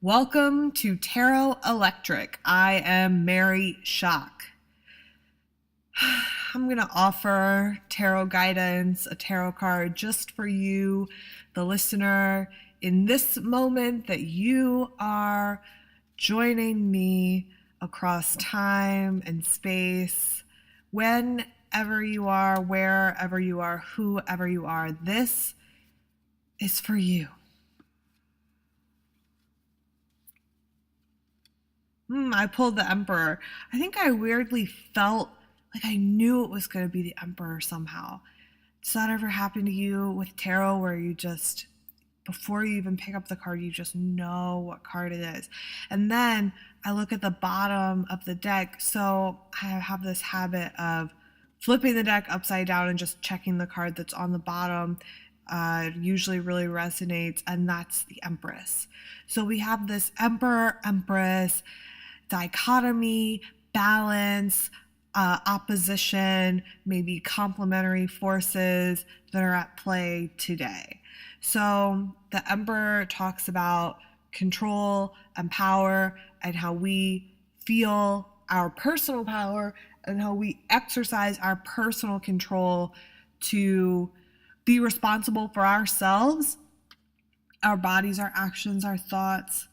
Welcome to Tarot Electric. I am Mary Shock. I'm going to offer tarot guidance, a tarot card just for you, the listener, in this moment that you are joining me across time and space. Whenever you are, wherever you are, whoever you are, this is for you. I pulled the Emperor. I think I weirdly felt like I knew it was going to be the Emperor somehow. Does that ever happen to you with tarot where you just, before you even pick up the card, you just know what card it is? And then I look at the bottom of the deck. So I have this habit of flipping the deck upside down and just checking the card that's on the bottom. Usually really resonates, and that's the Empress. So we have this Emperor, Empress, dichotomy, balance, opposition, maybe complementary forces that are at play today. So the Emperor talks about control and power and how we feel our personal power and how we exercise our personal control to be responsible for ourselves, our bodies, our actions, our thoughts,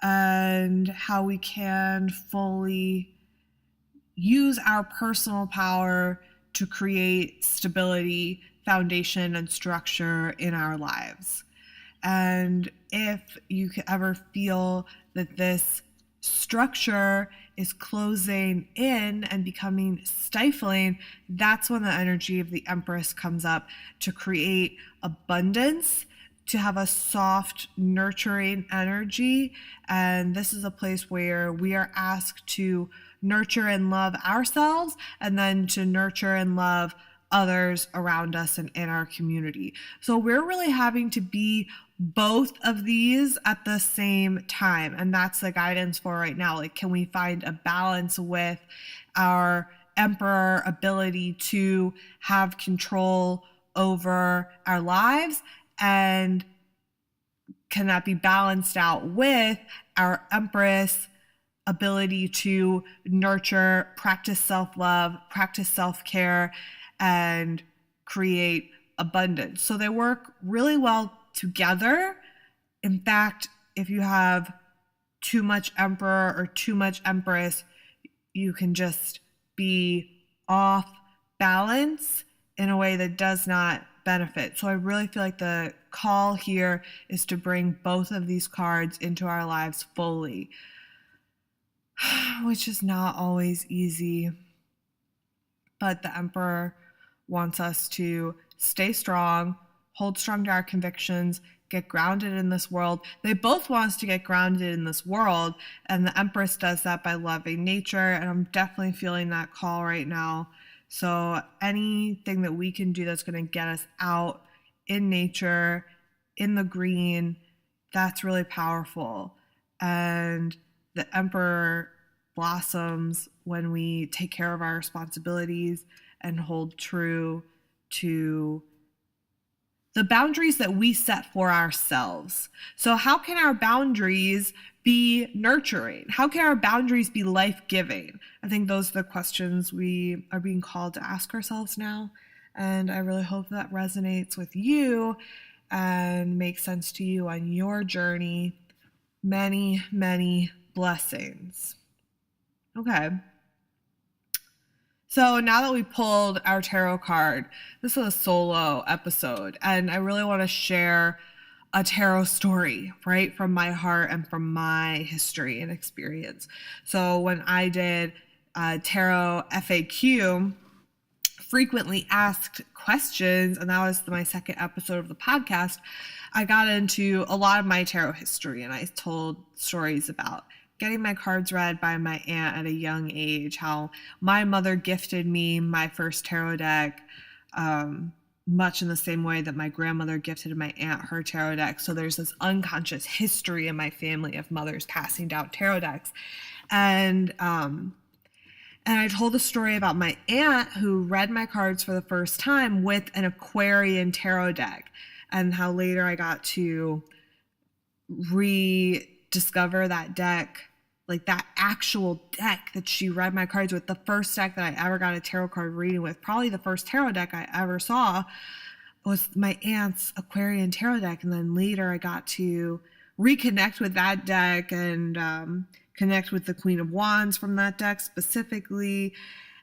and how we can fully use our personal power to create stability, foundation, and structure in our lives. And if you could ever feel that this structure is closing in and becoming stifling, that's when the energy of the Empress comes up to create abundance, to have a soft, nurturing energy. And this is a place where we are asked to nurture and love ourselves, and then to nurture and love others around us and in our community. So we're really having to be both of these at the same time. And that's the guidance for right now. Like, can we find a balance with our Emperor ability to have control over our lives, and can that be balanced out with our Empress ability to nurture, practice self-love, practice self-care, and create abundance? So they work really well together. In fact, if you have too much Emperor or too much Empress, you can just be off balance in a way that does not benefit. So I really feel like the call here is to bring both of these cards into our lives fully, which is not always easy. But the Emperor wants us to stay strong, hold strong to our convictions, get grounded in this world. They both want us to get grounded in this world, and the Empress does that by loving nature, and I'm definitely feeling that call right now. So anything that we can do that's going to get us out in nature, in the green, that's really powerful. And the Emperor blossoms when we take care of our responsibilities and hold true to the boundaries that we set for ourselves. So how can our boundaries be nurturing? How can our boundaries be life-giving? I think those are the questions we are being called to ask ourselves now. And I really hope that resonates with you and makes sense to you on your journey. Many, many blessings. Okay. So now that we pulled our tarot card, this is a solo episode, and I really want to share a tarot story, right, from my heart and from my history and experience. So when I did tarot FAQ, frequently asked questions, and that was my second episode of the podcast, I got into a lot of my tarot history, and I told stories about getting my cards read by my aunt at a young age, how my mother gifted me my first tarot deck, much in the same way that my grandmother gifted my aunt her tarot deck. So there's this unconscious history in my family of mothers passing down tarot decks. And I told a story about my aunt who read my cards for the first time with an Aquarian tarot deck, and how later I got to discover that deck, like that actual deck that she read my cards with, the first deck that I ever got a tarot card reading with, probably the first tarot deck I ever saw, was my aunt's Aquarian tarot deck. And then later I got to reconnect with that deck and connect with the Queen of Wands from that deck specifically.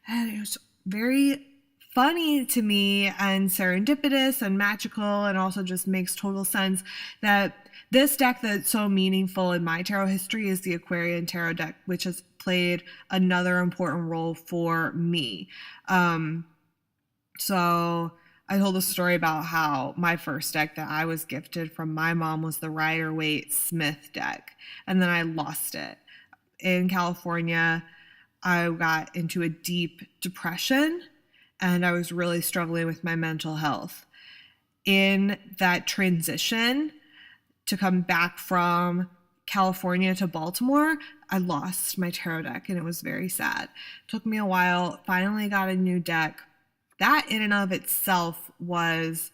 And it was very funny to me and serendipitous and magical, and also just makes total sense that this deck that's so meaningful in my tarot history is the Aquarian tarot deck, which has played another important role for me. So I told a story about how my first deck that I was gifted from my mom was the Rider-Waite-Smith deck, and then I lost it. In California, I got into a deep depression, and I was really struggling with my mental health. In that transition to come back from California to Baltimore, I lost my tarot deck, and it was very sad. It took me a while, finally got a new deck. That in and of itself was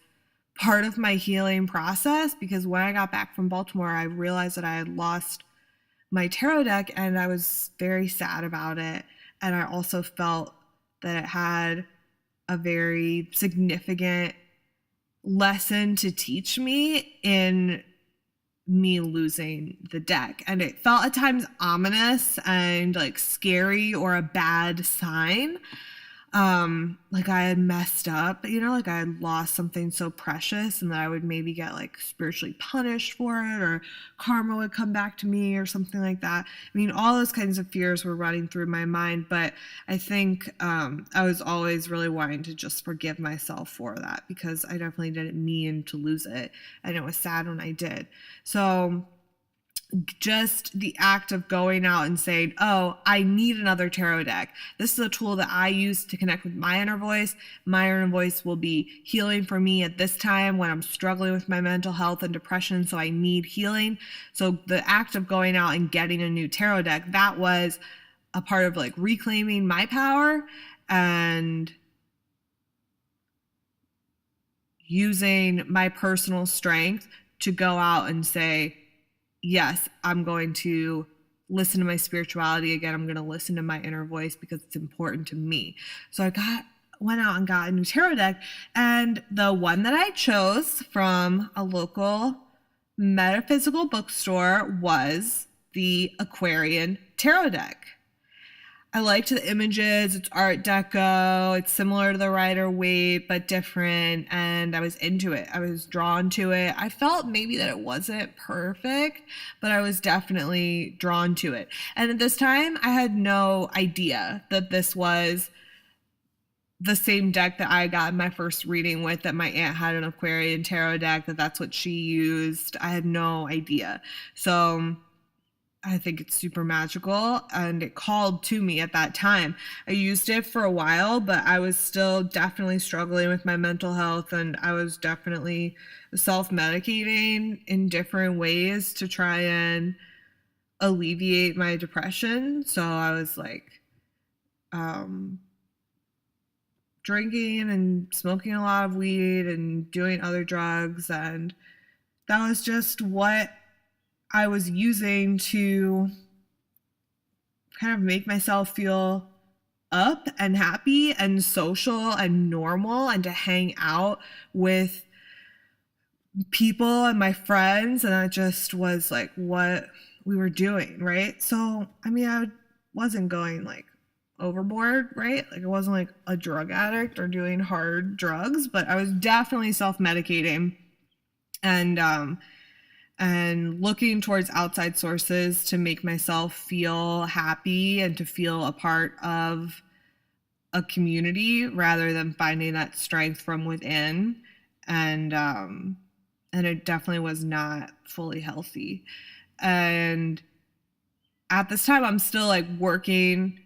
part of my healing process, because when I got back from Baltimore, I realized that I had lost my tarot deck, and I was very sad about it. And I also felt that it had a very significant lesson to teach me in me losing the deck. And it felt at times ominous and like scary or a bad sign. Like I had messed up, you know, like I had lost something so precious, and that I would maybe get like spiritually punished for it, or karma would come back to me or something like that. I mean, all those kinds of fears were running through my mind, but I think I was always really wanting to just forgive myself for that, because I definitely didn't mean to lose it, and it was sad when I did. So just the act of going out and saying, oh, I need another tarot deck. This is a tool that I use to connect with my inner voice. My inner voice will be healing for me at this time when I'm struggling with my mental health and depression, so I need healing. So the act of going out and getting a new tarot deck, that was a part of like reclaiming my power and using my personal strength to go out and say, yes, I'm going to listen to my spirituality again. I'm going to listen to my inner voice because it's important to me. So I went out and got a new tarot deck, and the one that I chose from a local metaphysical bookstore was the Aquarian tarot deck. I liked the images. It's Art Deco. It's similar to the Rider-Waite, but different. And I was into it. I was drawn to it. I felt maybe that it wasn't perfect, but I was definitely drawn to it. And at this time, I had no idea that this was the same deck that I got my first reading with, that my aunt had an Aquarian tarot deck, that's what she used. I had no idea. So I think it's super magical, and it called to me at that time. I used it for a while, but I was still definitely struggling with my mental health, and I was definitely self-medicating in different ways to try and alleviate my depression. So I was like drinking and smoking a lot of weed and doing other drugs, and that was just what I was using to kind of make myself feel up and happy and social and normal, and to hang out with people and my friends. And that just was like what we were doing, right? So, I mean, I wasn't going like overboard, right? Like I wasn't like a drug addict or doing hard drugs, but I was definitely self-medicating and looking towards outside sources to make myself feel happy and to feel a part of a community, rather than finding that strength from within. And it definitely was not fully healthy. And at this time, I'm still like working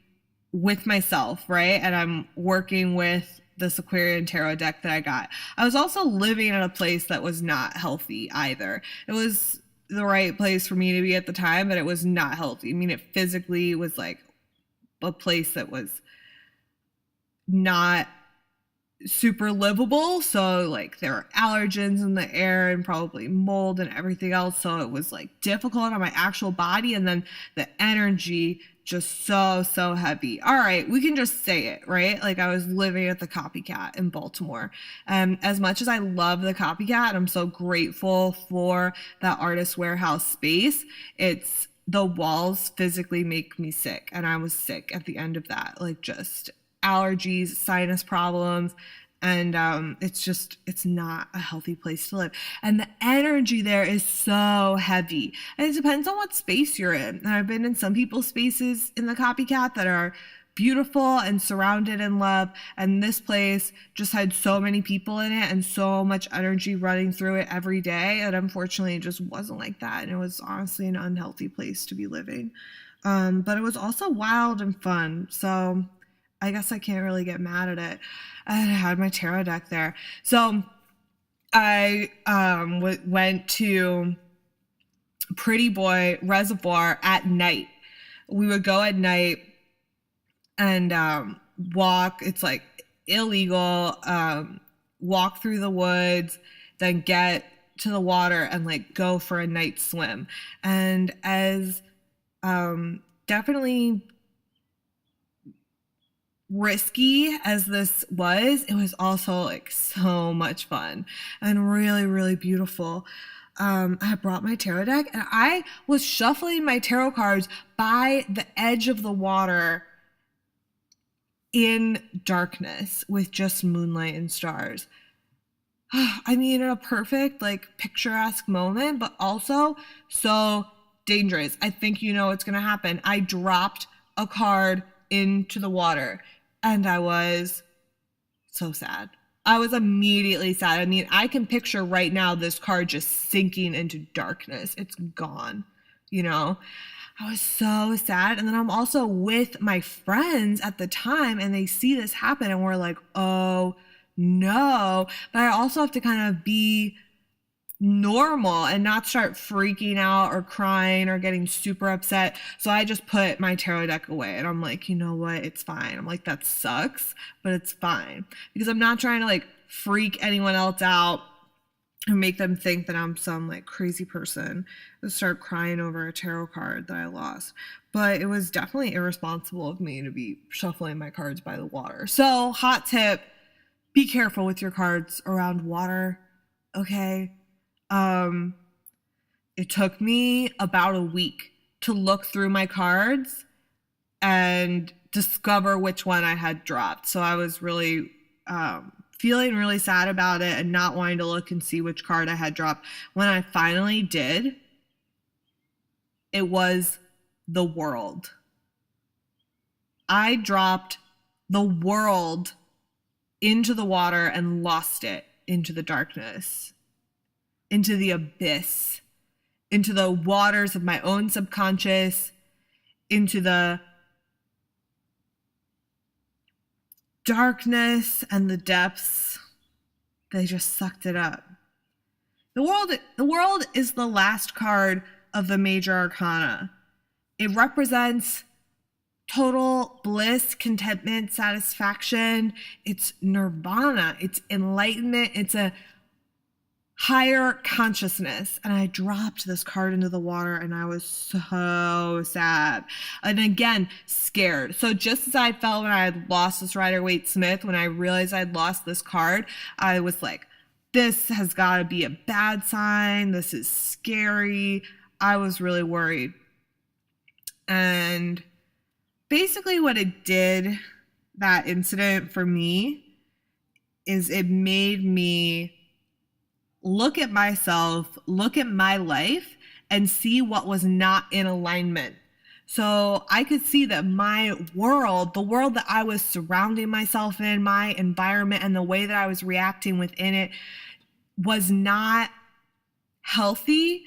with myself, right? And I'm working with this Aquarian tarot deck that I got. I was also living in a place that was not healthy either. It was the right place for me to be at the time, but it was not healthy. I mean, it physically was like a place that was not super livable. So like there were allergens in the air and probably mold and everything else. So it was like difficult on my actual body. And then the energy just so heavy. All right, we can just say it, right? Like I was living at the Copycat in Baltimore. As much as I love the Copycat, I'm so grateful for that artist warehouse space. It's the walls physically make me sick, and I was sick at the end of that. Like just allergies, sinus problems, and it's not a healthy place to live. And the energy there is so heavy, and it depends on what space you're in. And I've been in some people's spaces in the Copycat that are beautiful and surrounded in love, and this place just had so many people in it and so much energy running through it every day, and unfortunately it just wasn't like that, and it was honestly an unhealthy place to be living. But it was also wild and fun, so I guess I can't really get mad at it. I had my tarot deck there. So I went to Pretty Boy Reservoir at night. We would go at night and walk. It's like illegal. Walk through the woods, then get to the water and like go for a night swim. And as definitely risky as this was, it was also like so much fun and really beautiful. I brought my tarot deck and I was shuffling my tarot cards by the edge of the water in darkness with just moonlight and stars. I mean, a perfect, like, picturesque moment, but also so dangerous. I think you know what's going to happen. I dropped a card into the water and I was so sad. I was immediately sad. I mean, I can picture right now this card just sinking into darkness. It's gone, you know? I was so sad. And then I'm also with my friends at the time and they see this happen and we're like, oh no. But I also have to kind of be normal and not start freaking out or crying or getting super upset. So I just put my tarot deck away and I'm like, you know what? It's fine. I'm like, that sucks, but it's fine because I'm not trying to like freak anyone else out and make them think that I'm some like crazy person and start crying over a tarot card that I lost. But it was definitely irresponsible of me to be shuffling my cards by the water. So hot tip, be careful with your cards around water, okay? It took me about a week to look through my cards and discover which one I had dropped. So I was really feeling really sad about it and not wanting to look and see which card I had dropped. When I finally did, it was the world. I dropped the world into the water and lost it into the darkness, into the abyss, into the waters of my own subconscious, into the darkness and the depths. They just sucked it up. The world is the last card of the major arcana. It represents total bliss, contentment, satisfaction. It's nirvana. It's enlightenment. It's a higher consciousness. And I dropped this card into the water and I was so sad. And again, scared. So just as I felt when I had lost this Rider-Waite-Smith, when I realized I'd lost this card, I was like, this has got to be a bad sign. This is scary. I was really worried. And basically what it did, that incident for me, is it made me look at myself, look at my life, and see what was not in alignment. So I could see that my world, the world that I was surrounding myself in, my environment, and the way that I was reacting within it was not healthy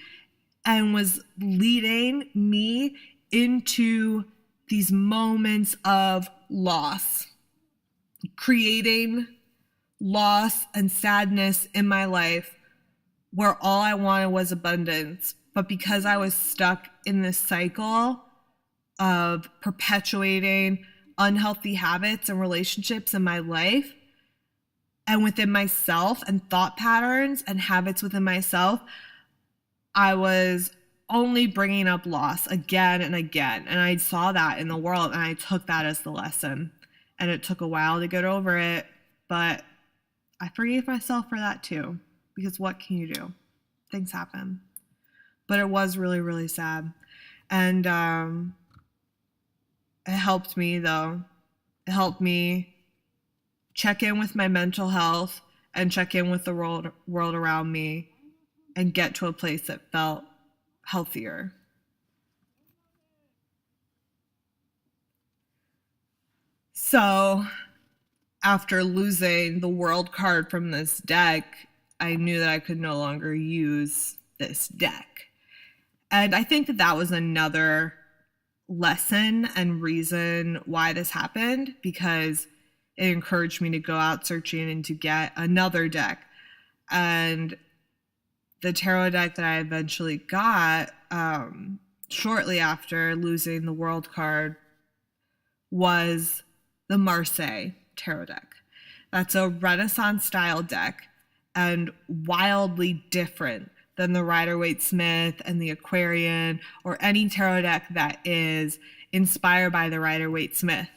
and was leading me into these moments of loss, creating loss and sadness in my life where all I wanted was abundance. But because I was stuck in this cycle of perpetuating unhealthy habits and relationships in my life, and within myself and thought patterns and habits within myself, I was only bringing up loss again and again. And I saw that in the world, and I took that as the lesson. And it took a while to get over it, but I forgave myself for that too, because what can you do? Things happen. But it was really, really sad. And it helped me, though. It helped me check in with my mental health and check in with the world around me and get to a place that felt healthier. So after losing the world card from this deck, I knew that I could no longer use this deck. And I think that that was another lesson and reason why this happened, because it encouraged me to go out searching and to get another deck. And the tarot deck that I eventually got shortly after losing the world card was the Marseille tarot deck. That's a Renaissance style deck and wildly different than the Rider-Waite-Smith and the Aquarian or any tarot deck that is inspired by the Rider-Waite-Smith.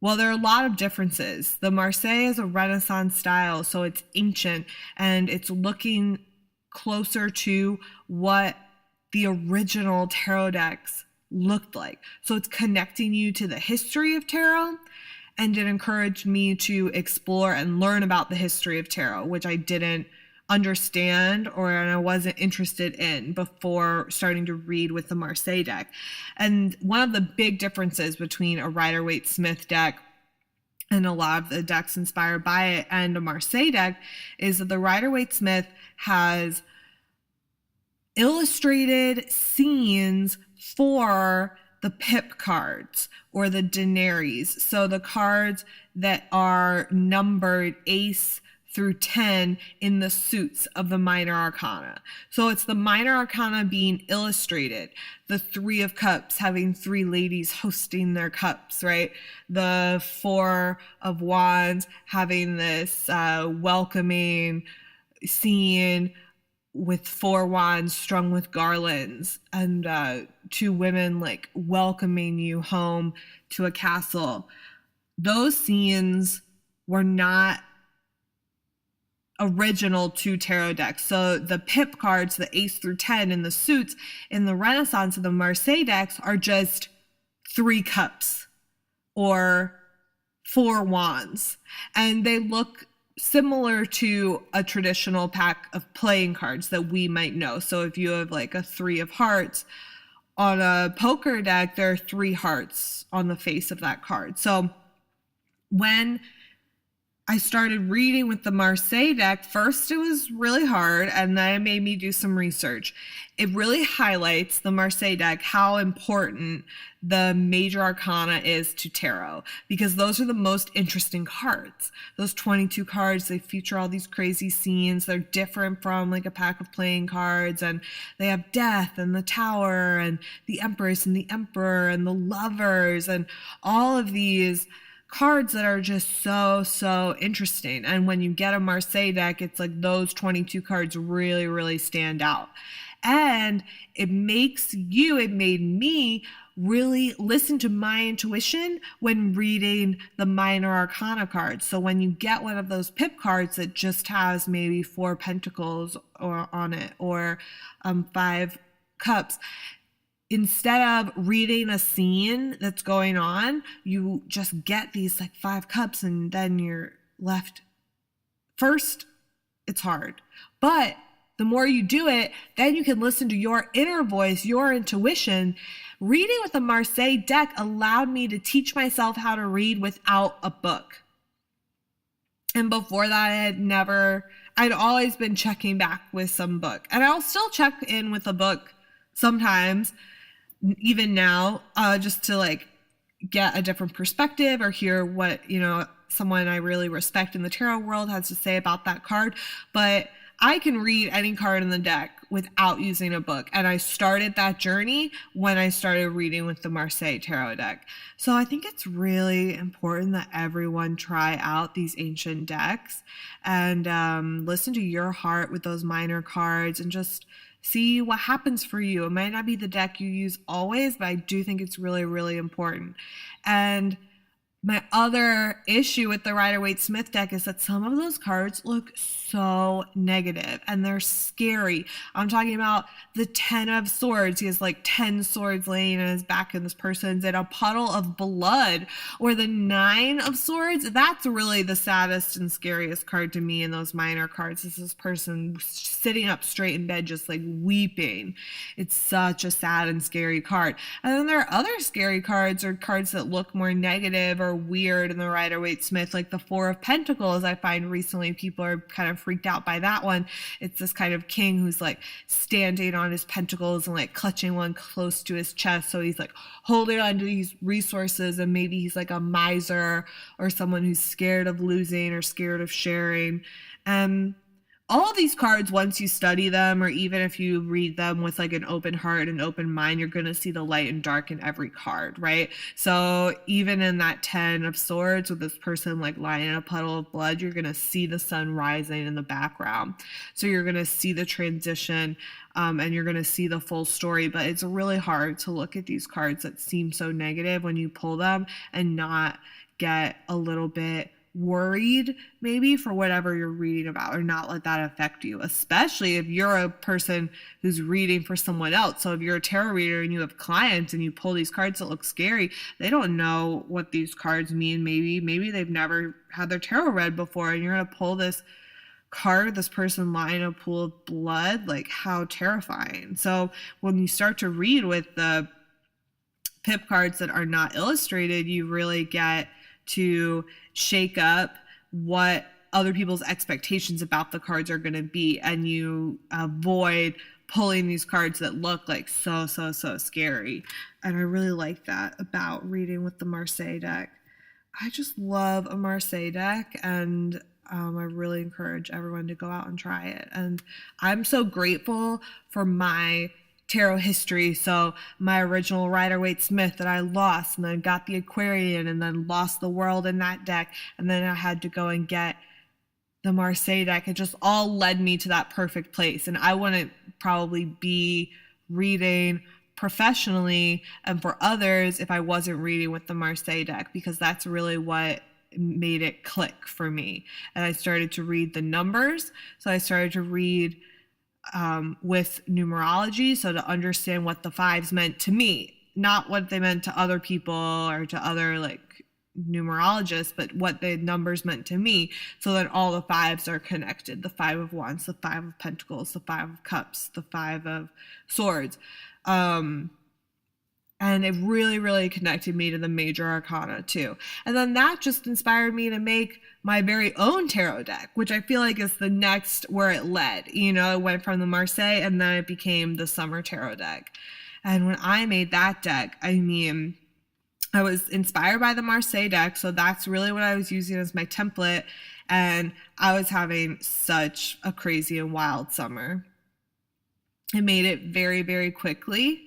Well, there are a lot of differences. The Marseille is a Renaissance style, so it's ancient and it's looking closer to what the original tarot decks looked like. So it's connecting you to the history of tarot, and it encouraged me to explore and learn about the history of tarot, which I didn't understand or I wasn't interested in before starting to read with the Marseille deck. And one of the big differences between a Rider-Waite-Smith deck and a lot of the decks inspired by it and a Marseille deck is that the Rider-Waite-Smith has illustrated scenes for the pip cards or the denaries. So the cards that are numbered ace through 10 in the suits of the minor arcana. So it's the minor arcana being illustrated. The 3 of cups having 3 ladies hosting their cups, right? The 4 of wands having this welcoming scene with 4 wands strung with garlands and 2 women like welcoming you home to a castle. Those scenes were not original to tarot decks. So the pip cards, the ace through 10 in the suits in the Renaissance of the Marseille decks are just 3 cups or 4 wands. And they look similar to a traditional pack of playing cards that we might know. So if you have like a 3 of hearts on a poker deck, there are 3 hearts on the face of that card. So when I started reading with the Marseille deck, first it was really hard, and then it made me do some research. It really highlights the Marseille deck how important the major arcana is to tarot, because those are the most interesting cards. Those 22 cards, they feature all these crazy scenes. They're different from like a pack of playing cards, and they have death and the tower and the empress and the emperor and the lovers and all of these cards that are just so interesting. And when you get a Marseille deck, it's like those 22 cards really, really stand out. And it made me really listen to my intuition when reading the minor arcana cards. So when you get one of those pip cards that just has maybe 4 pentacles on it or 5 cups, instead of reading a scene that's going on, you just get these like 5 cups and then you're left. First, it's hard. But the more you do it, then you can listen to your inner voice, your intuition. Reading with the Marseille deck allowed me to teach myself how to read without a book. And before that, I'd always been checking back with some book. And I'll still check in with a book sometimes, even now, just to like get a different perspective or hear what, someone I really respect in the tarot world has to say about that card. But I can read any card in the deck without using a book. And I started that journey when I started reading with the Marseille Tarot deck. So I think it's really important that everyone try out these ancient decks and listen to your heart with those minor cards and just see what happens for you. It might not be the deck you use always, but I do think it's really, really important. And my other issue with the Rider-Waite-Smith deck is that some of those cards look so negative and they're scary. I'm talking about the 10 of Swords. He has like 10 swords laying in his back and this person's in a puddle of blood. Or the 9 of Swords. That's really the saddest and scariest card to me in those minor cards. Is this person sitting up straight in bed just like weeping. It's such a sad and scary card. And then there are other scary cards or cards that look more negative or weird in the Rider-Waite-Smith, like the 4 of Pentacles. I find recently people are kind of freaked out by that one. It's this kind of king who's like standing on his pentacles and like clutching one close to his chest. So he's like holding on to these resources, and maybe he's like a miser or someone who's scared of losing or scared of sharing. All of these cards, once you study them, or even if you read them with like an open heart and open mind, you're going to see the light and dark in every card, right? So even in that 10 of Swords with this person like lying in a puddle of blood, you're going to see the sun rising in the background. So you're going to see the transition and you're going to see the full story. But it's really hard to look at these cards that seem so negative when you pull them and not get a little bit worried maybe for whatever you're reading about, or not let that affect you, especially if you're a person who's reading for someone else. So if you're a tarot reader and you have clients and you pull these cards that look scary, they don't know what these cards mean. Maybe they've never had their tarot read before, and you're going to pull this card, this person lying in a pool of blood. Like, how terrifying. So when you start to read with the pip cards that are not illustrated, you really get to shake up what other people's expectations about the cards are going to be, and you avoid pulling these cards that look like so scary. And I really like that about reading with the Marseille deck. I just love a Marseille deck, and I really encourage everyone to go out and try it. And I'm so grateful for my tarot history. So my original Rider-Waite-Smith that I lost, and then got the Aquarian, and then lost the World in that deck, and then I had to go and get the Marseille deck. It just all led me to that perfect place. And I wouldn't probably be reading professionally and for others if I wasn't reading with the Marseille deck, because that's really what made it click for me. And I started to read the numbers. So I started to read with numerology, so to understand what the 5s meant to me, not what they meant to other people or to other like numerologists, but what the numbers meant to me, so that all the 5s are connected. The 5 of Wands, the 5 of Pentacles, the 5 of Cups, the 5 of Swords. And it really connected me to the major arcana too. And then that just inspired me to make my very own tarot deck, which I feel like is the next where it led. You know, it went from the Marseille and then it became the Summer Tarot deck. And when I made that deck, I mean, I was inspired by the Marseille deck. So that's really what I was using as my template. And I was having such a crazy and wild summer. I made it very quickly.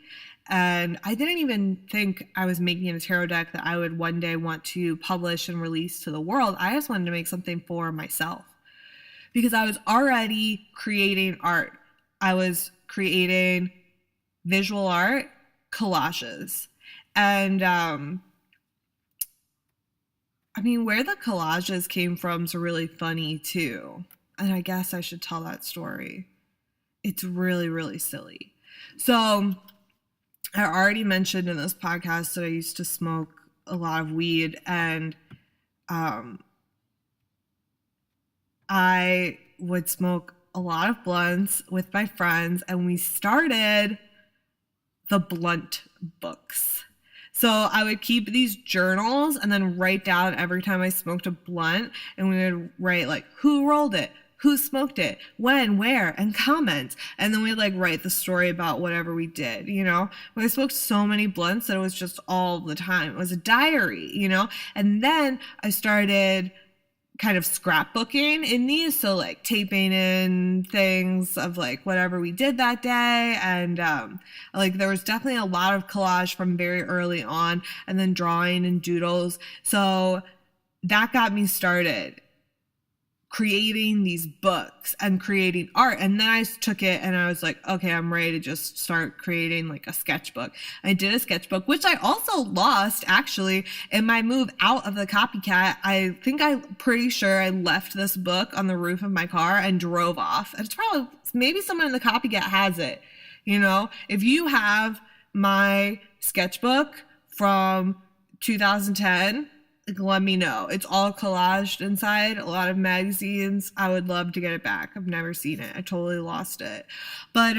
And I didn't even think I was making a tarot deck that I would one day want to publish and release to the world. I just wanted to make something for myself, because I was already creating art. I was creating visual art, collages. And I mean, where the collages came from is really funny too. And I guess I should tell that story. It's really silly. So I already mentioned in this podcast that I used to smoke a lot of weed, and I would smoke a lot of blunts with my friends, and we started the blunt books. So I would keep these journals and then write down every time I smoked a blunt, and we would write like who rolled it, who smoked it, when, where, and comments. And then we'd like write the story about whatever we did, you know? But I smoked so many blunts that it was just all the time. It was a diary, you know? And then I started kind of scrapbooking in these, so like taping in things of like whatever we did that day, and like there was definitely a lot of collage from very early on, and then drawing and doodles. So that got me started creating these books and creating art. And then I took it and I was like, okay, I'm ready to just start creating like a sketchbook. I did a sketchbook, which I also lost actually in my move out of the copycat. I'm pretty sure I left this book on the roof of my car and drove off. And it's probably, maybe someone in the copycat has it. You know, if you have my sketchbook from 2010, let me know. It's all collaged inside, a lot of magazines. I would love to get it back. I've never seen it. I totally lost it. But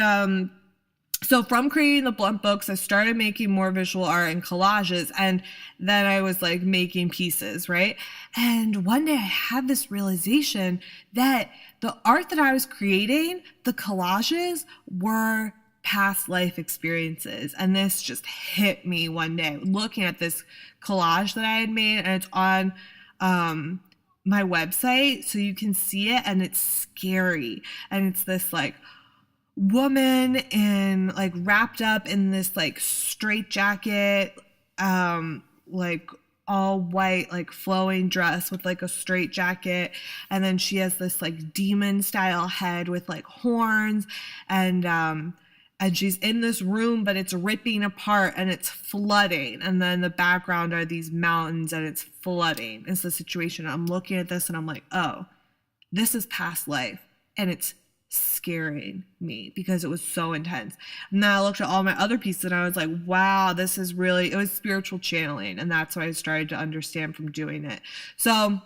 so from creating the blunt books, I started making more visual art and collages, and then I was like making pieces, right? And one day I had this realization that the art that I was creating, the collages, were past life experiences. And this just hit me one day looking at this collage that I had made, and it's on my website, so you can see it, and it's scary. And it's this like woman in like wrapped up in this like straight jacket, like all white, like flowing dress with like a straight jacket, and then she has this like demon style head with like horns, and she's in this room, but it's ripping apart and it's flooding. And then the background are these mountains and it's flooding. It's the situation. I'm looking at this and I'm like, oh, this is past life. And it's scaring me because it was so intense. And then I looked at all my other pieces and I was like, wow, this is really, it was spiritual channeling. And that's what I started to understand from doing it. So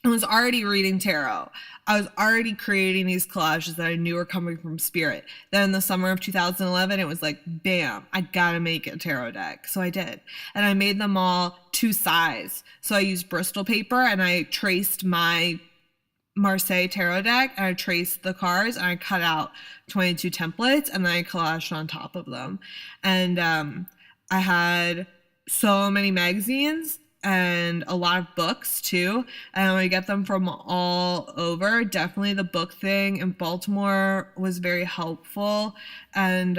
I was already reading tarot. I was already creating these collages that I knew were coming from spirit. Then in the summer of 2011, it was like, bam, I gotta make a tarot deck. So I did. And I made them all to size. So I used Bristol paper and I traced my Marseille tarot deck, and I traced the cards, and I cut out 22 templates, and then I collaged on top of them. And I had so many magazines and a lot of books too, and I get them from all over. Definitely the book thing in Baltimore was very helpful, and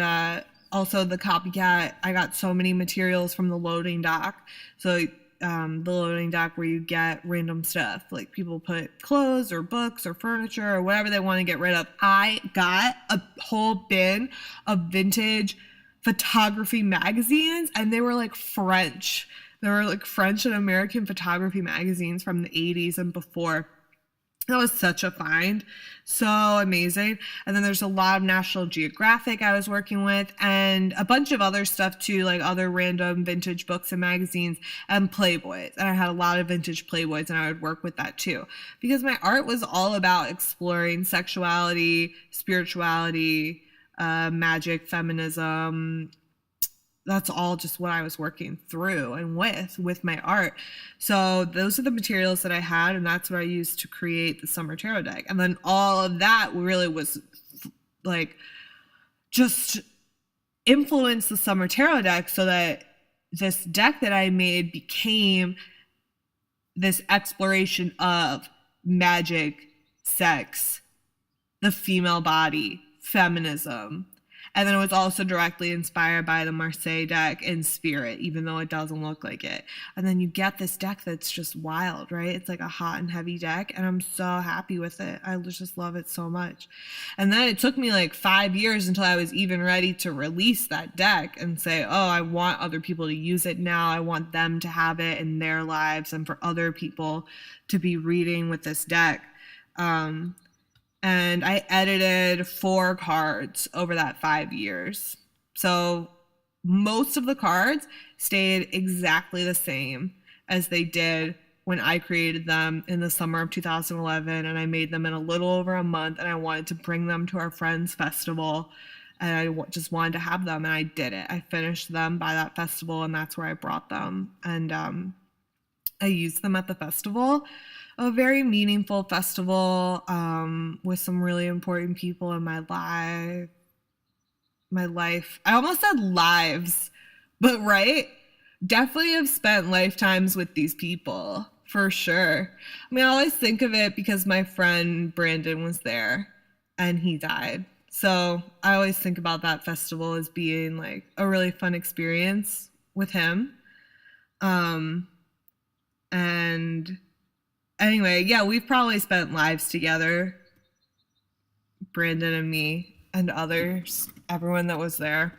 also the copycat. I got so many materials from the loading dock. So the loading dock where you get random stuff, like people put clothes or books or furniture or whatever they want to get rid of. I got a whole bin of vintage photography magazines, and they were like French. There were like French and American photography magazines from the 80s and before. That was such a find. So amazing. And then there's a lot of National Geographic I was working with, and a bunch of other stuff too, like other random vintage books and magazines, and Playboys. And I had a lot of vintage Playboys, and I would work with that too. Because my art was all about exploring sexuality, spirituality, magic, feminism. That's all just what I was working through and with my art. So those are the materials that I had, and that's what I used to create the summer tarot deck. And then all of that really was like just influenced the summer tarot deck, so that this deck that I made became this exploration of magic, sex, the female body, feminism. And then it was also directly inspired by the Marseille deck in spirit, even though it doesn't look like it. And then you get this deck that's just wild, right? It's like a hot and heavy deck, and I'm so happy with it. I just love it so much. And then it took me like 5 years until I was even ready to release that deck and say, oh, I want other people to use it now. I want them to have it in their lives, and for other people to be reading with this deck. And I edited 4 cards over that 5 years. So most of the cards stayed exactly the same as they did when I created them in the summer of 2011, and I made them in a little over a month, and I wanted to bring them to our friend's festival, and I just wanted to have them, and I did it. I finished them by that festival, and that's where I brought them. And I used them at the festival. A very meaningful festival with some really important people in my life. I almost said lives, but right? Definitely have spent lifetimes with these people For sure. I mean, I always think of it because my friend Brandon was there and he died. So I always think about that festival as being like a really fun experience with him. Um, and anyway, yeah, we've probably spent lives together, Brandon and me and others, everyone that was there.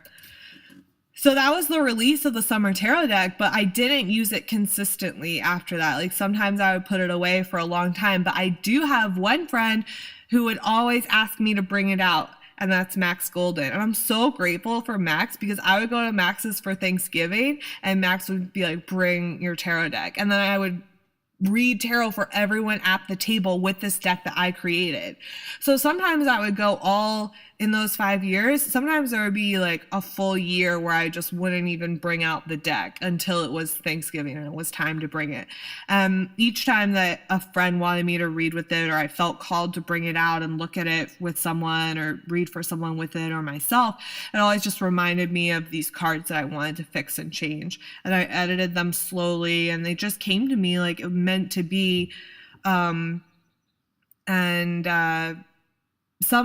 So that was the release of the Summer Tarot deck, but I didn't use it consistently after that. Like sometimes I would put it away for a long time, but I do have one friend who would always ask me to bring it out, and that's Max Golden. And I'm so grateful for Max because I would go to Max's for Thanksgiving and Max would be like, bring your tarot deck. And then I would read tarot for everyone at the table with this deck that I created. So sometimes I would go all in those 5 years. Sometimes there would be like a full year where I just wouldn't even bring out the deck until it was Thanksgiving and it was time to bring it. Each time that a friend wanted me to read with it, or I felt called to bring it out and look at it with someone or read for someone with it or myself, it always just reminded me of these cards that I wanted to fix and change. And I edited them slowly and they just came to me like it meant to be. Some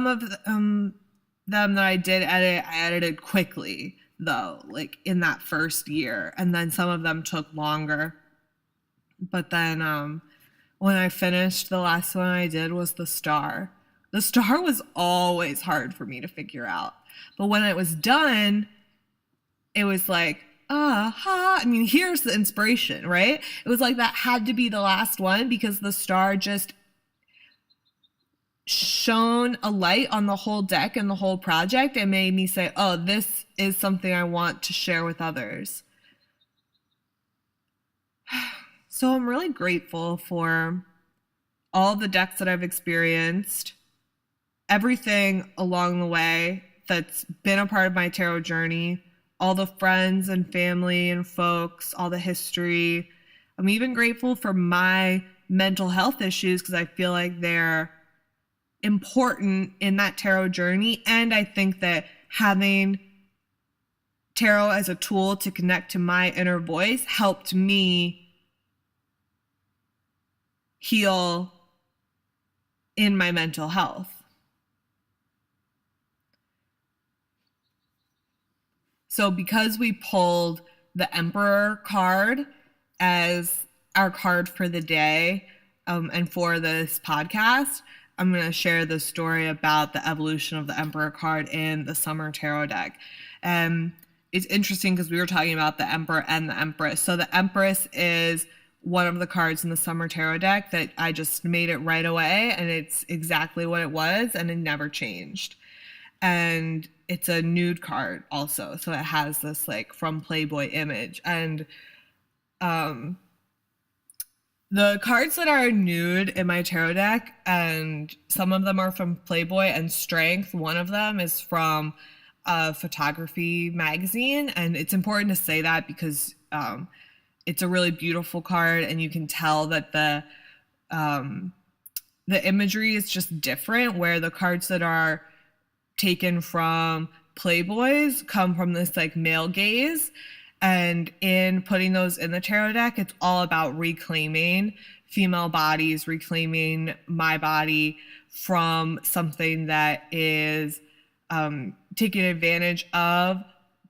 of them that I did edit, I edited quickly though, like in that first year, and then some of them took longer. But then when I finished, the last one I did was the star. The star was always hard for me to figure out, but when it was done, it was like, I mean, here's the inspiration, right? It was like that had to be the last one because the star just shone a light on the whole deck and the whole project and made me say, oh, this is something I want to share with others. So I'm really grateful for all the decks that I've experienced, everything along the way that's been a part of my tarot journey, all the friends and family and folks, all the history. I'm even grateful for my mental health issues because I feel like they're important in that tarot journey. And I think that having tarot as a tool to connect to my inner voice helped me heal in my mental health. So because we pulled the Emperor card as our card for the day and for this podcast, I'm going to share the story about the evolution of the Emperor card in the Summer Tarot deck. It's interesting because we were talking about the Emperor and the Empress. So the Empress is one of the cards in the Summer Tarot deck that I just made it right away, and it's exactly what it was, and it never changed. And it's a nude card also, so it has this like from Playboy image. And the cards that are nude in my tarot deck, and some of them are from Playboy and Strength, one of them is from a photography magazine. And it's important to say that because it's a really beautiful card, and you can tell that the imagery is just different, where the cards that are taken from Playboys come from this like male gaze. And in putting those in the tarot deck, it's all about reclaiming female bodies, reclaiming my body from something that is taken advantage of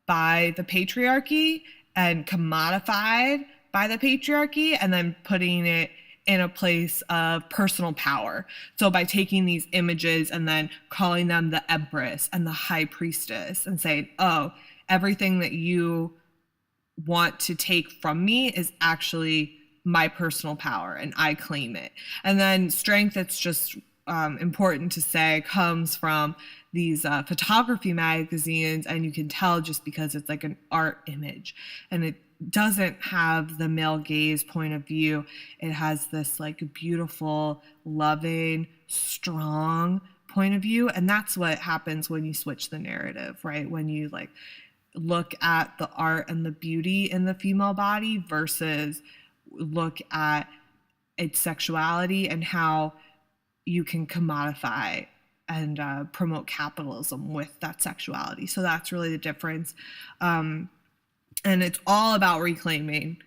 by the patriarchy and commodified by the patriarchy, and then putting it in a place of personal power. So by taking these images and then calling them the Empress and the High Priestess and saying, oh, everything that you want to take from me is actually my personal power and I claim it. And then Strength, it's just important to say, comes from these photography magazines, and you can tell just because it's like an art image and it doesn't have the male gaze point of view. It has this like beautiful, loving, strong point of view. And that's what happens when you switch the narrative, right? When you like look at the art and the beauty in the female body versus look at its sexuality and how you can commodify and promote capitalism with that sexuality. So that's really the difference. And it's all about reclaiming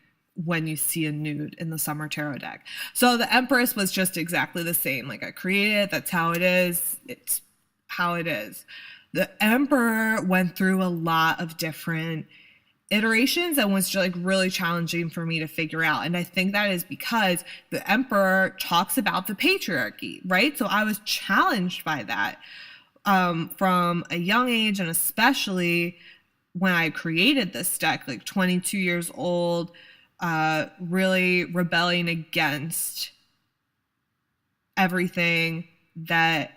when you see a nude in the summer tarot deck. So the Empress was just exactly the same. Like, I created it, that's how it is. It's how it is. The Emperor went through a lot of different iterations and was just like really challenging for me to figure out. And I think that is because the Emperor talks about the patriarchy, right? So I was challenged by that from a young age, and especially when I created this deck, like 22 years old, really rebelling against everything that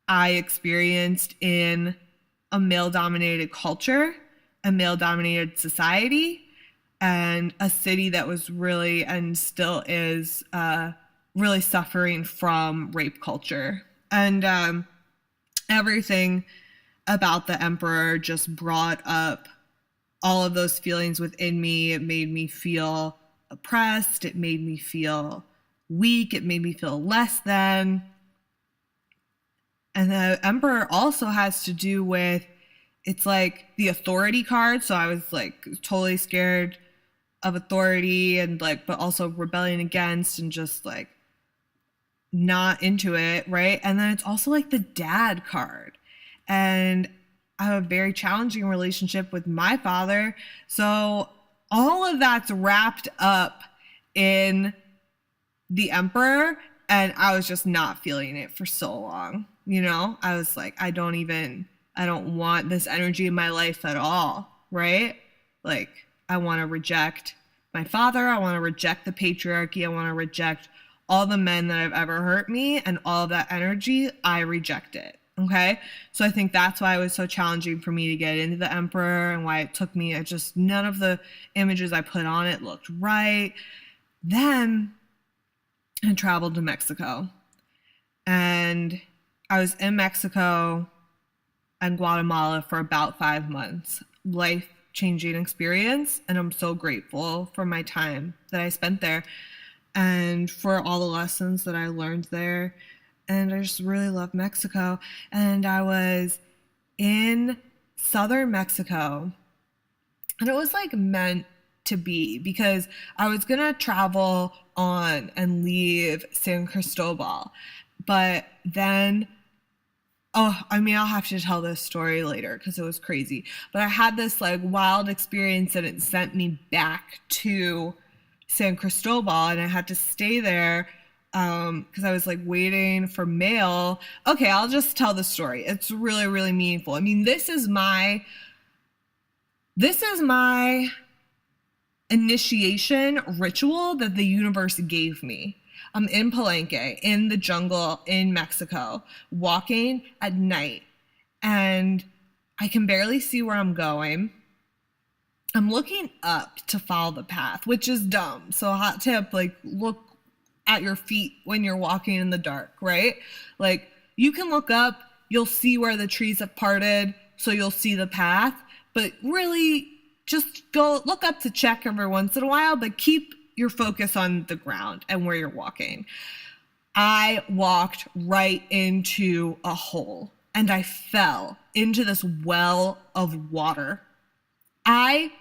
I experienced in a male-dominated culture, a male-dominated society, and a city that was really, and still is, really suffering from rape culture. And everything about the Emperor just brought up all of those feelings within me. It made me feel oppressed. It made me feel weak. It made me feel less than. And the Emperor also has to do with, it's like the authority card. So I was like totally scared of authority and like, but also rebelling against and just like not into it, right? And then it's also like the dad card. And I have a very challenging relationship with my father. So all of that's wrapped up in the Emperor, and I was just not feeling it for so long. You know, I was like, I don't want this energy in my life at all, right? Like, I want to reject my father. I want to reject the patriarchy. I want to reject all the men that have ever hurt me, and all of that energy, I reject it. Okay. So I think that's why it was so challenging for me to get into the Emperor, and why it took me, none of the images I put on it looked right. Then I traveled to Mexico, and I was in Mexico and Guatemala for about 5 months. Life-changing experience, and I'm so grateful for my time that I spent there and for all the lessons that I learned there. And I just really love Mexico. And I was in southern Mexico, and it was like meant to be, because I was gonna travel on and leave San Cristobal, but then I'll have to tell this story later because it was crazy. But I had this like wild experience, and it sent me back to San Cristobal, and I had to stay there because I was like waiting for mail. Okay, I'll just tell the story. It's really, really meaningful. I mean, this is my initiation ritual that the universe gave me. I'm in Palenque, in the jungle in Mexico, walking at night, and I can barely see where I'm going. I'm looking up to follow the path, which is dumb. So hot tip, like, look at your feet when you're walking in the dark, right? Like, you can look up, you'll see where the trees have parted, so you'll see the path, but really just go look up to check every once in a while, but keep your focus on the ground and where you're walking. I walked right into a hole, and I fell into this well of water. I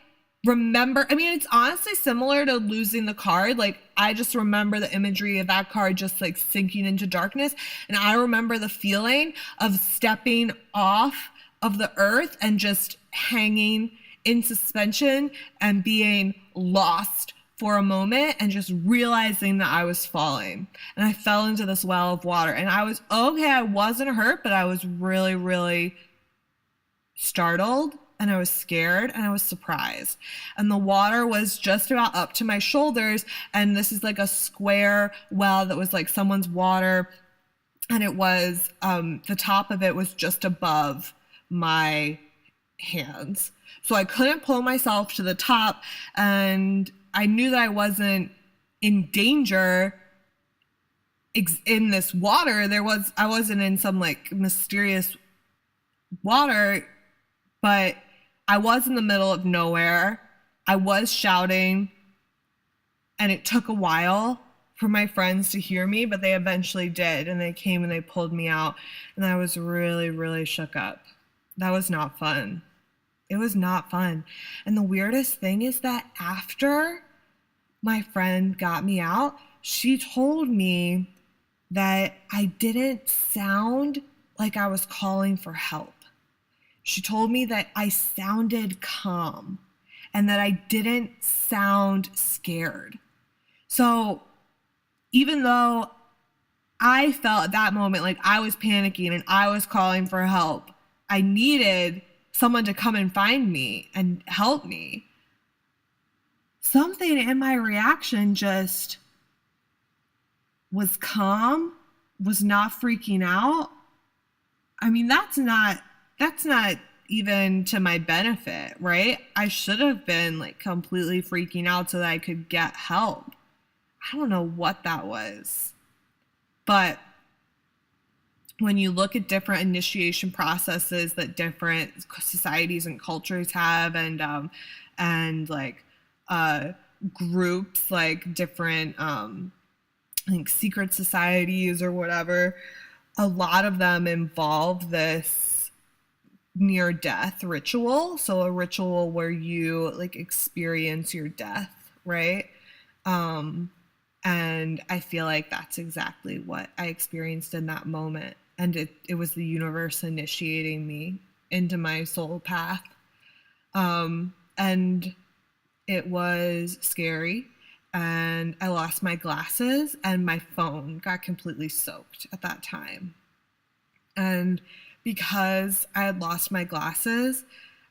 remember, it's honestly similar to losing the card. Like, I just remember the imagery of that card just like sinking into darkness. And I remember the feeling of stepping off of the earth and just hanging in suspension and being lost for a moment, and just realizing that I was falling. And I fell into this well of water, and I was okay. I wasn't hurt, but I was really, really startled, and I was scared, and I was surprised. And the water was just about up to my shoulders, and this is like a square well that was like someone's water, and it was the top of it was just above my hands. So I couldn't pull myself to the top, and I knew that I wasn't in danger in this water. I wasn't in some like mysterious water, but I was in the middle of nowhere. I was shouting, and it took a while for my friends to hear me, but they eventually did, and they came and they pulled me out, and I was really, really shook up. That was not fun. It was not fun. And the weirdest thing is that after my friend got me out, she told me that I didn't sound like I was calling for help. She told me that I sounded calm and that I didn't sound scared. So even though I felt at that moment like I was panicking and I was calling for help, I needed someone to come and find me and help me. Something in my reaction just was calm, was not freaking out. I mean, that's not even to my benefit, right? I should have been like completely freaking out so that I could get help. I don't know what that was. But when you look at different initiation processes that different societies and cultures have, and like groups, like different like secret societies or whatever, a lot of them involve this near death ritual. So a ritual where you like experience your death, right? And I feel like that's exactly what I experienced in that moment. And it was the universe initiating me into my soul path. And it was scary. And I lost my glasses and my phone got completely soaked at that time. And because I had lost my glasses,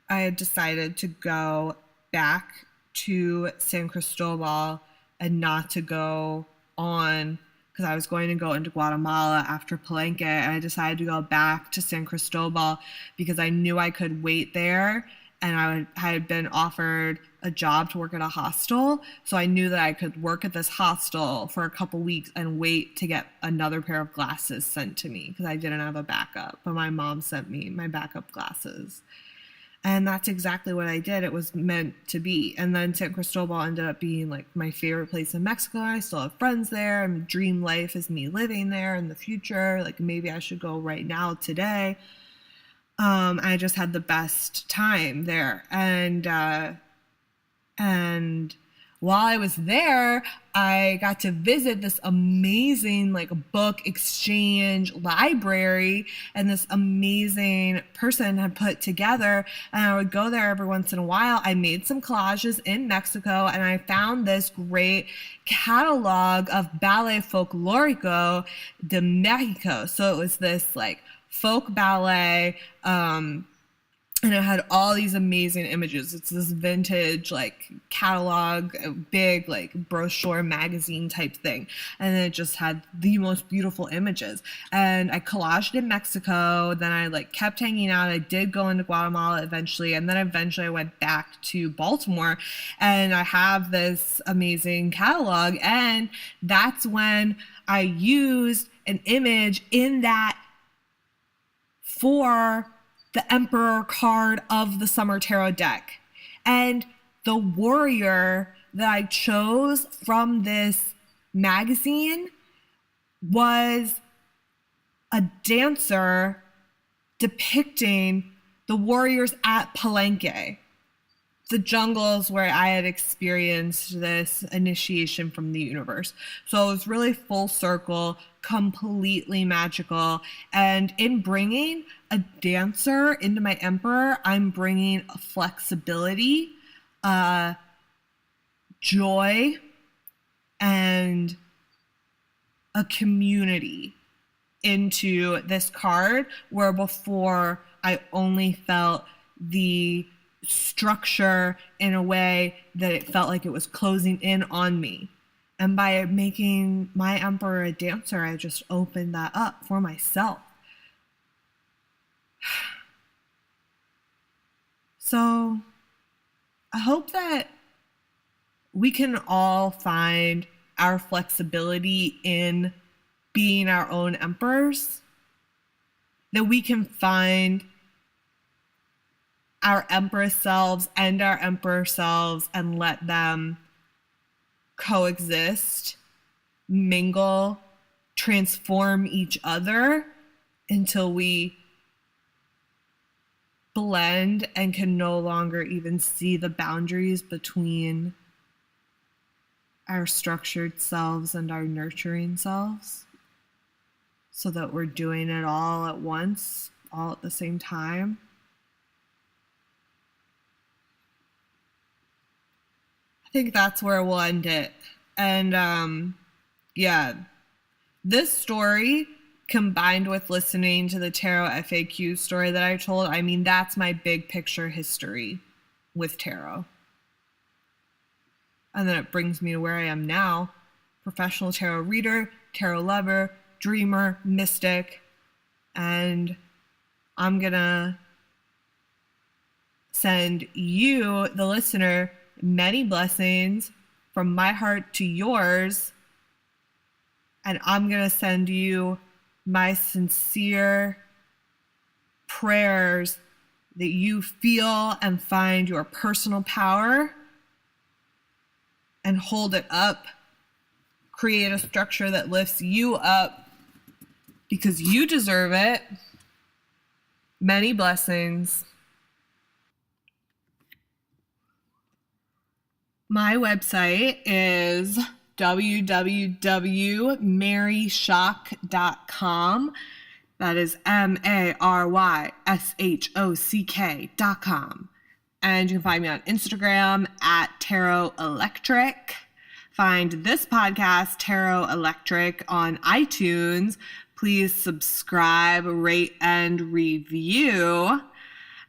I had decided to go back to San Cristobal and not to go on, because I was going to go into Guatemala after Palenque, and I decided to go back to San Cristobal because I knew I could wait there, and I had been offered a job to work at a hostel, so I knew that I could work at this hostel for a couple weeks and wait to get another pair of glasses sent to me because I didn't have a backup, but my mom sent me my backup glasses. And that's exactly what I did. It was meant to be. And then San Cristobal ended up being like my favorite place in Mexico. I still have friends there, and dream life is me living there in the future. Like maybe I should go right now today. I just had the best time there. And while I was there, I got to visit this amazing like book exchange library, and this amazing person had put together, and I would go there every once in a while. I made some collages in Mexico, and I found this great catalog of Ballet Folklorico de Mexico. So it was this like folk ballet, and it had all these amazing images. It's this vintage like catalog, big like brochure magazine type thing. And it just had the most beautiful images. And I collaged in Mexico. Then I like kept hanging out. I did go into Guatemala eventually. And then eventually I went back to Baltimore, and I have this amazing catalog. And that's when I used an image in that for the Emperor card of the Summer Tarot deck. And the warrior that I chose from this magazine was a dancer depicting the warriors at Palenque, the jungles where I had experienced this initiation from the universe. So it was really full circle, completely magical. And in bringing a dancer into my emperor, I'm bringing a flexibility, joy, and a community into this card, where before I only felt the structure in a way that it felt like it was closing in on me. And by making my emperor a dancer, I just opened that up for myself. So I hope that we can all find our flexibility in being our own emperors, that we can find our empress selves and our emperor selves and let them coexist, mingle, transform each other until we blend and can no longer even see the boundaries between our structured selves and our nurturing selves, so that we're doing it all at once, all at the same time. I think that's where we'll end it. And yeah, this story combined with listening to the tarot FAQ story that I told, I mean, that's my big picture history with tarot. And then it brings me to where I am now: professional tarot reader, tarot lover, dreamer, mystic. And I'm gonna send you, the listener, many blessings from my heart to yours. And I'm gonna send you my sincere prayers that you feel and find your personal power and hold it up. Create a structure that lifts you up because you deserve it. Many blessings. My website is www.maryshock.com. That is MARYSHOCK.com. And you can find me on Instagram at Tarot Electric. Find this podcast, Tarot Electric, on iTunes. Please subscribe, rate, and review.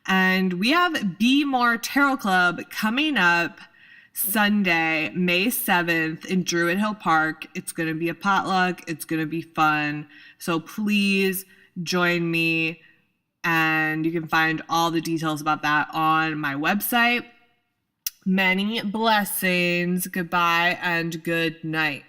And we have Be More Tarot Club coming up Sunday, May 7th in Druid Hill Park. It's going to be a potluck. It's going to be fun. So please join me. And you can find all the details about that on my website. Many blessings. Goodbye and good night.